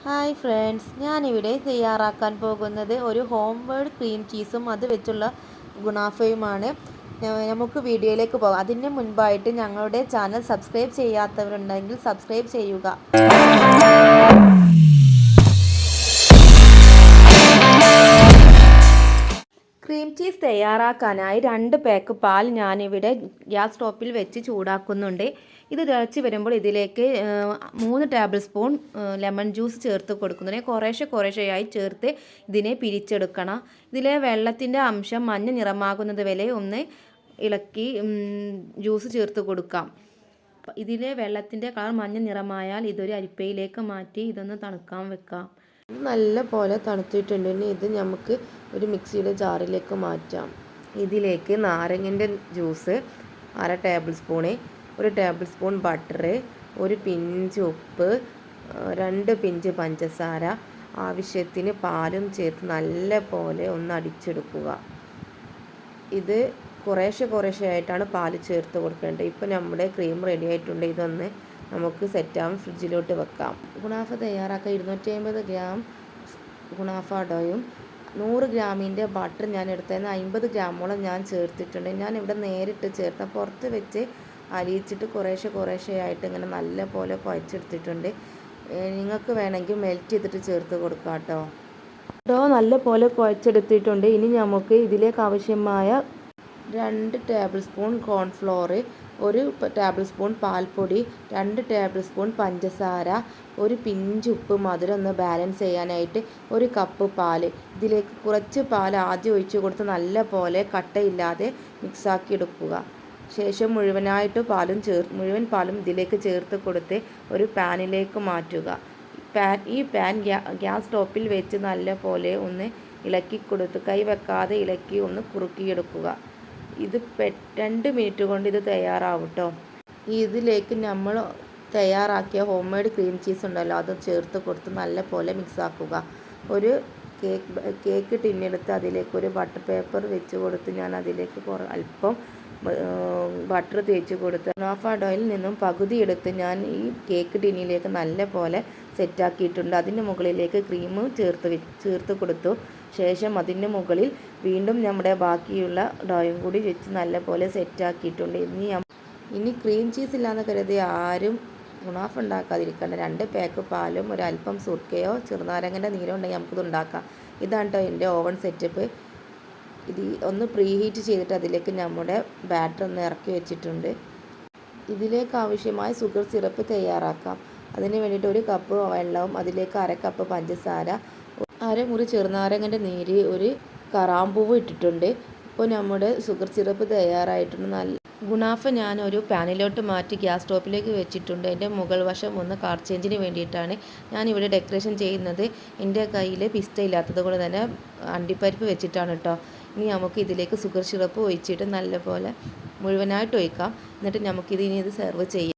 Hi friends, ഞാനിവിടെ തയ്യാറാക്കാൻ പോകുന്നത് ഒരു ഹോം മെയ്ഡ് ക്രീം ചീസും അത് വെച്ചുള്ള ഗുണാഫയുമാണ്. നമുക്ക് വീഡിയോയിലേക്ക് പോകാം. അതിന് മുൻപായിട്ട് ഞങ്ങളുടെ ചാനൽ സബ്സ്ക്രൈബ് ചെയ്യാത്തവരുണ്ടെങ്കിൽ സബ്സ്ക്രൈബ് ചെയ്യുക. ക്രീം ചീസ് തയ്യാറാക്കാനായി 2 പാക്ക് പാൽ ഞാനിവിടെ ഗ്യാസ് സ്റ്റോപ്പിൽ വെച്ച് ചൂടാക്കുന്നുണ്ട്. ഇത് തിളച്ച് വരുമ്പോൾ ഇതിലേക്ക് 3 ടേബിൾ സ്പൂൺ ലെമൺ ജ്യൂസ് ചേർത്ത് കൊടുക്കുന്നതിന് കുറേശ്ശെയായി ചേർത്ത് ഇതിനെ പിരിച്ചെടുക്കണം. ഇതിലെ വെള്ളത്തിൻ്റെ അംശം മഞ്ഞ നിറമാകുന്നത് വരെ ഒന്ന് ഇളക്കി ജ്യൂസ് ചേർത്ത് കൊടുക്കാം. ഇതിലെ വെള്ളത്തിൻ്റെ കളർ മഞ്ഞ നിറമായാൽ ഇതൊരു അരിപ്പയിലേക്ക് മാറ്റി ഇതൊന്ന് തണുക്കാൻ വെക്കാം. നല്ല പോലെ തണുത്തിട്ടുണ്ടെങ്കിൽ ഇത് നമുക്ക് ഒരു മിക്സിയുടെ ജാറിലേക്ക് മാറ്റാം. ഇതിലേക്ക് നാരങ്ങൻ്റെ juice 1/2 tablespoon, 1 tablespoon butter, 1 pinch ഉപ്പ്, 2 പിഞ്ച് പഞ്ചസാര, ആവശ്യത്തിന് പാലും ചേർത്ത് നല്ല പോലെ ഒന്ന് അടിച്ചെടുക്കുക. ഇത് കുറേശ്ശെയായിട്ടാണ് പാല് ചേർത്ത് കൊടുക്കേണ്ടത്. ഇപ്പോൾ നമ്മുടെ ക്രീം റെഡി ആയിട്ടുണ്ട്. ഇതൊന്ന് നമുക്ക് സെറ്റാവും, ഫ്രിഡ്ജിലോട്ട് വെക്കാം. ഗുണാഫ തയ്യാറാക്കാൻ 250 ഗ്രാം ഗുണാഫ ഡോയും 100 ഗ്രാമിൻ്റെ ബട്ടർ ഞാൻ എടുത്തതിന് 50 ഗ്രാമോളം ഞാൻ ചേർത്തിട്ടുണ്ട്. ഞാനിവിടെ നേരിട്ട് ചേർത്ത പുറത്ത് വെച്ച് അലിയിച്ചിട്ട് കുറേശ്ശെയായിട്ട് ഇങ്ങനെ നല്ല പോലെ കുഴച്ചെടുത്തിട്ടുണ്ട്. നിങ്ങൾക്ക് വേണമെങ്കിൽ മെൽറ്റ് ചെയ്തിട്ട് ചേർത്ത് കൊടുക്കാം കേട്ടോ. ഡോ നല്ല പോലെ കുഴച്ചെടുത്തിട്ടുണ്ട്. ഇനി നമുക്ക് ഇതിലേക്ക് ആവശ്യമായ 2 table spoon cornflour, 1 table spoon പാൽപ്പൊടി, 2 ടേബിൾ സ്പൂൺ പഞ്ചസാര, 1 പിഞ്ച് ഉപ്പ്, മധുരം ഒന്ന് ബാലൻസ് ചെയ്യാനായിട്ട് 1 കപ്പ് പാല്. ഇതിലേക്ക് കുറച്ച് പാൽ ആദ്യം ഒഴിച്ച് കൊടുത്ത് നല്ല പോലെ കട്ടയില്ലാതെ മിക്സാക്കി എടുക്കുക. ശേഷം മുഴുവൻ പാലും ഇതിലേക്ക് ചേർത്ത് കൊടുത്ത് ഒരു പാനിലേക്ക് മാറ്റുക. ഈ പാൻ ഗ്യാസ് സ്റ്റോപ്പിൽ വെച്ച് നല്ല പോലെ ഒന്ന് ഇളക്കി കൊടുത്ത് കൈ വെക്കാതെ ഇളക്കി ഒന്ന് കുറുക്കിയെടുക്കുക. ഇത് 2 മിനിറ്റ് കൊണ്ട് ഇത് തയ്യാറാവും കേട്ടോ. ഇതിലേക്ക് നമ്മൾ തയ്യാറാക്കിയ ഹോം മെയ്ഡ് ക്രീം ചീസ് ഉണ്ടല്ലോ, അത് ചേർത്ത് കൊടുത്ത് നല്ല പോലെ മിക്സാക്കുക. ഒരു കേക്ക് ടിന്നെടുത്ത് അതിലേക്ക് ഒരു ബട്ടർ പേപ്പർ വെച്ച് കൊടുത്ത് ഞാൻ അതിലേക്ക് അല്പം ബട്ടർ തേച്ച് കൊടുത്ത് ഗുണാഫ ഡോയിൽ നിന്നും പകുതി എടുത്ത് ഞാൻ ഈ കേക്ക് ടിന്നിലേക്ക് നല്ല പോലെ സെറ്റാക്കിയിട്ടുണ്ട്. അതിൻ്റെ മുകളിലേക്ക് ക്രീം ചേർത്ത് കൊടുത്തു. ശേഷം അതിൻ്റെ മുകളിൽ വീണ്ടും നമ്മുടെ ബാക്കിയുള്ള ഡോയും കൂടി വെച്ച് നല്ല പോലെ സെറ്റാക്കിയിട്ടുണ്ട്. ഇനി ക്രീം ചീസ് ഇല്ലാന്ന് കരുതി ആരും ഗുണാഫ ഉണ്ടാക്കാതിരിക്കേണ്ട. 2 പാക്ക് പാലും ഒരല്പം സുർക്കയോ ചെറുനാരങ്ങൻ്റെ നീരോ ഉണ്ടെങ്കിൽ നമുക്കിത് ഉണ്ടാക്കാം. ഇതാണ് കേട്ടോ എൻ്റെ ഓവൻ സെറ്റപ്പ്. ഇത് ഒന്ന് പ്രീ ഹീറ്റ് ചെയ്തിട്ട് അതിലേക്ക് നമ്മുടെ ബാറ്റർ ഒന്ന് ഇറക്കി വെച്ചിട്ടുണ്ട്. ഇതിലേക്ക് ആവശ്യമായ ഷുഗർ സിറപ്പ് തയ്യാറാക്കാം. അതിന് വേണ്ടിയിട്ട് 1 കപ്പ് വെള്ളവും അതിലേക്ക് 1/2 കപ്പ് പഞ്ചസാര, 1/2 മുറി ചെറുനാരങ്ങൻ്റെ നീര്, 1 കറാമ്പൂവ് ഇട്ടിട്ടുണ്ട്. ഇപ്പോൾ നമ്മുടെ ഷുഗർ സിറപ്പ് തയ്യാറായിട്ടുണ്ട്. ഗുണാഫ ഞാൻ ഒരു പാനിലോട്ട് മാറ്റി ഗ്യാസ് സ്റ്റോപ്പിലേക്ക് വെച്ചിട്ടുണ്ട്. എൻ്റെ മുകൾ വശം ഒന്ന് കളർ ചേഞ്ചിന് വേണ്ടിയിട്ടാണ് ഞാനിവിടെ ഡെക്കറേഷൻ ചെയ്യുന്നത്. എൻ്റെ കയ്യിൽ പിസ്ത ഇല്ലാത്തത് കൊണ്ട് തന്നെ അണ്ടിപ്പരിപ്പ് വെച്ചിട്ടാണ് കേട്ടോ. ഇനി നമുക്ക് ഇതിലേക്ക് ഷുഗർ സിറപ്പ് ഒഴിച്ചിട്ട് നല്ലപോലെ മുഴുവനായിട്ട് ഒഴിക്കാം. എന്നിട്ട് നമുക്കിത് സെർവ് ചെയ്യാം.